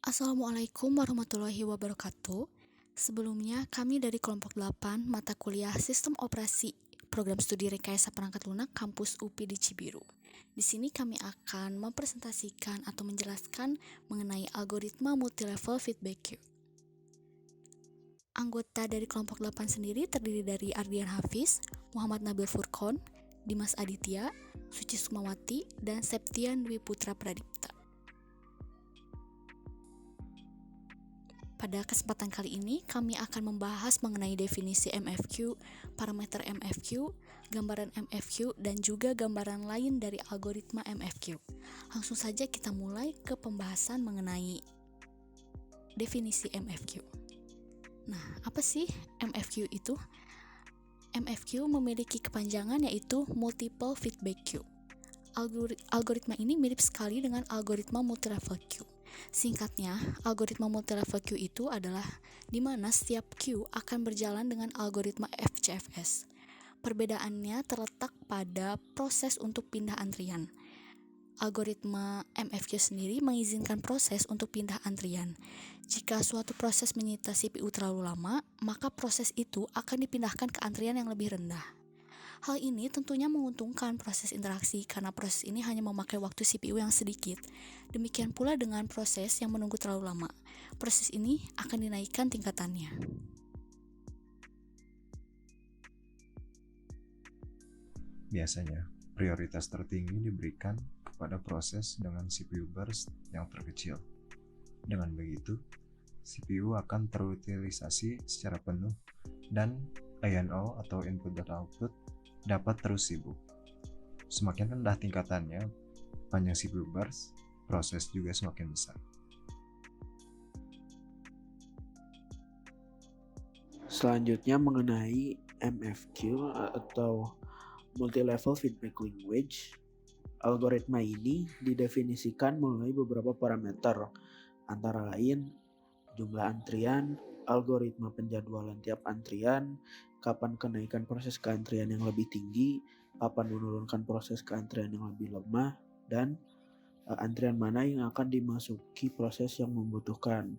Assalamualaikum warahmatullahi wabarakatuh. Sebelumnya, kami dari kelompok 8 mata kuliah Sistem Operasi Program Studi Rekayasa Perangkat Lunak Kampus UPI di Cibiru. Di sini kami akan mempresentasikan atau menjelaskan mengenai algoritma multilevel feedback queue. Anggota dari kelompok 8 sendiri terdiri dari Ardian Hafiz, Muhammad Nabil Furqon, Dimas Aditya, Suci Sukmawati, dan Septian Dwi Putra Pradipta. Pada kesempatan kali ini, kami akan membahas mengenai definisi MFQ, parameter MFQ, gambaran MFQ, dan juga gambaran lain dari algoritma MFQ. Langsung saja kita mulai ke pembahasan mengenai definisi MFQ. Nah, apa sih MFQ itu? MFQ memiliki kepanjangan yaitu Multiple Feedback Queue. Algoritma ini mirip sekali dengan algoritma multilevel queue. Singkatnya, algoritma multilevel queue itu adalah di mana setiap queue akan berjalan dengan algoritma FCFS. Perbedaannya terletak pada proses untuk pindah antrian. Algoritma MFQ sendiri mengizinkan proses untuk pindah antrian. Jika suatu proses menyita CPU terlalu lama, maka proses itu akan dipindahkan ke antrian yang lebih rendah. Hal ini tentunya menguntungkan proses interaksi karena proses ini hanya memakai waktu CPU yang sedikit. Demikian pula dengan proses yang menunggu terlalu lama. Proses ini akan dinaikkan tingkatannya. Biasanya, prioritas tertinggi diberikan kepada proses dengan CPU burst yang terkecil. Dengan begitu, CPU akan terutilisasi secara penuh dan INO atau input dan output dapat terus sibuk. Semakin rendah tingkatannya, panjang CPU burst, proses juga semakin besar. Selanjutnya mengenai MFQ atau Multi-Level Feedback Language. Algoritma ini didefinisikan melalui beberapa parameter, antara lain jumlah antrian, algoritma penjadwalan tiap antrian, kapan kenaikan proses ke antrian yang lebih tinggi, kapan menurunkan proses ke antrian yang lebih lemah, dan antrian mana yang akan dimasuki proses yang membutuhkan.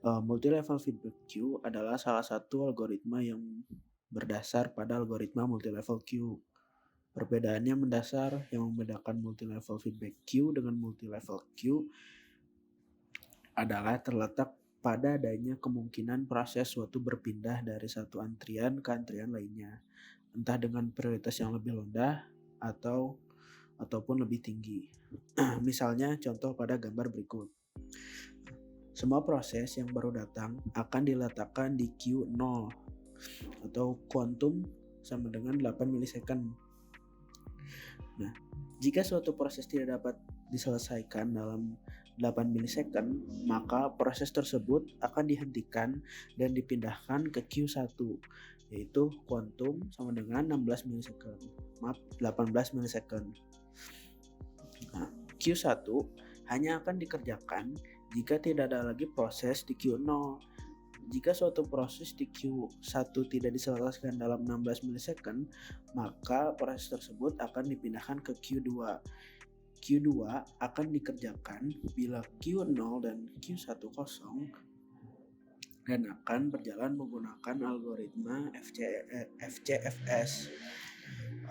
Multi-level feedback queue adalah salah satu algoritma yang berdasar pada algoritma multi-level queue. Perbedaannya mendasar. Yang membedakan multi-level feedback queue dengan multi-level queue adalah terletak pada adanya kemungkinan proses suatu berpindah dari satu antrian ke antrian lainnya, entah dengan prioritas yang lebih rendah ataupun lebih tinggi. Misalnya contoh pada gambar berikut. Semua proses yang baru datang akan diletakkan di queue 0 atau quantum sama dengan 8 milisecond. Nah, jika suatu proses tidak dapat diselesaikan dalam 8 milisecond, maka proses tersebut akan dihentikan dan dipindahkan ke queue 1, yaitu quantum sama dengan 18 milisecond. 18 milisecond. Nah, queue 1 hanya akan dikerjakan jika tidak ada lagi proses di queue 0. Jika suatu proses di Q1 tidak diselesaikan dalam 16 milisecond, maka proses tersebut akan dipindahkan ke Q2. Q2 akan dikerjakan bila Q0 dan Q1 kosong dan akan berjalan menggunakan algoritma FCFS.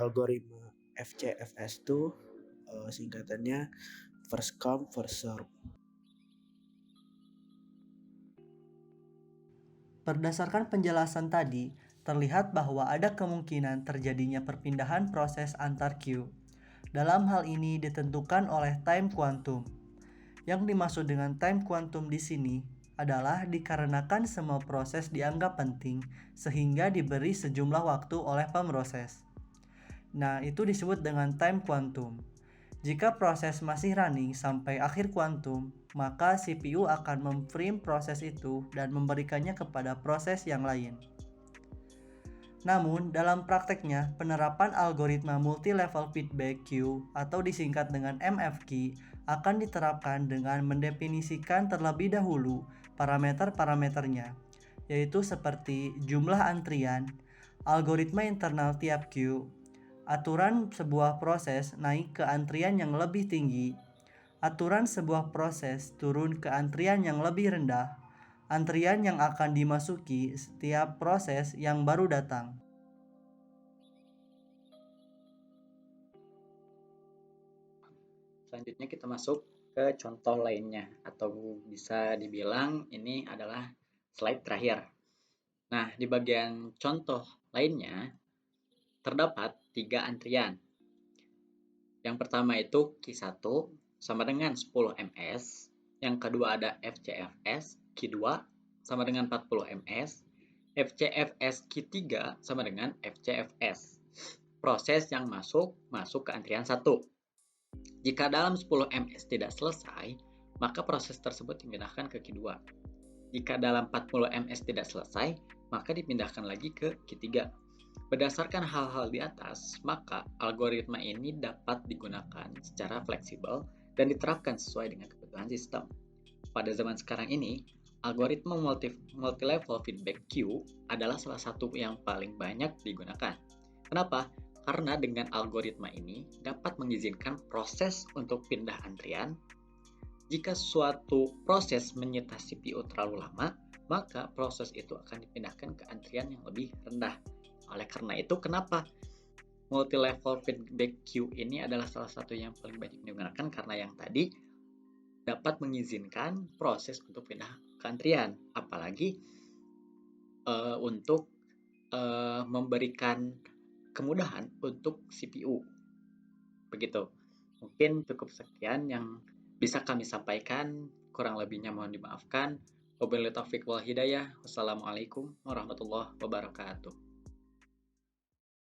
Algoritma FCFS itu singkatannya first come first serve. Berdasarkan penjelasan tadi, terlihat bahwa ada kemungkinan terjadinya perpindahan proses antar queue. Dalam hal ini ditentukan oleh time quantum. Yang dimaksud dengan time quantum di sini adalah dikarenakan semua proses dianggap penting sehingga diberi sejumlah waktu oleh pemroses. Nah, itu disebut dengan time quantum. Jika proses masih running sampai akhir kuantum, maka CPU akan memframe proses itu dan memberikannya kepada proses yang lain. Namun, dalam prakteknya, penerapan algoritma multi-level feedback queue atau disingkat dengan MFQ akan diterapkan dengan mendefinisikan terlebih dahulu parameter-parameternya, yaitu seperti jumlah antrian, algoritma internal tiap queue, aturan sebuah proses naik ke antrian yang lebih tinggi, aturan sebuah proses turun ke antrian yang lebih rendah, antrian yang akan dimasuki setiap proses yang baru datang. Selanjutnya kita masuk ke contoh lainnya, atau bisa dibilang ini adalah slide terakhir. Nah, di bagian contoh lainnya terdapat 3 antrian. Yang pertama itu Q1 sama dengan 10 ms, yang kedua ada FCFS Q2 sama dengan 40 ms, FCFS Q3 sama dengan FCFS. Proses yang masuk ke antrian 1. Jika dalam 10 ms tidak selesai, maka proses tersebut dipindahkan ke Q2. Jika dalam 40 ms tidak selesai, maka dipindahkan lagi ke Q3. Berdasarkan hal-hal di atas, maka algoritma ini dapat digunakan secara fleksibel dan diterapkan sesuai dengan kebutuhan sistem. Pada zaman sekarang ini, algoritma multi-level feedback queue adalah salah satu yang paling banyak digunakan. Kenapa? Karena dengan algoritma ini dapat mengizinkan proses untuk pindah antrian. Jika suatu proses menyita CPU terlalu lama, maka proses itu akan dipindahkan ke antrian yang lebih rendah. Oleh karena itu, kenapa multi-level feedback queue ini adalah salah satu yang paling banyak digunakan? Karena yang tadi dapat mengizinkan proses untuk pindah ke antrian, apalagi untuk memberikan kemudahan untuk CPU. Begitu. Mungkin cukup sekian yang bisa kami sampaikan. Kurang lebihnya mohon dimaafkan. Wabillahi taufiq wal hidayah. Wassalamualaikum warahmatullahi wabarakatuh.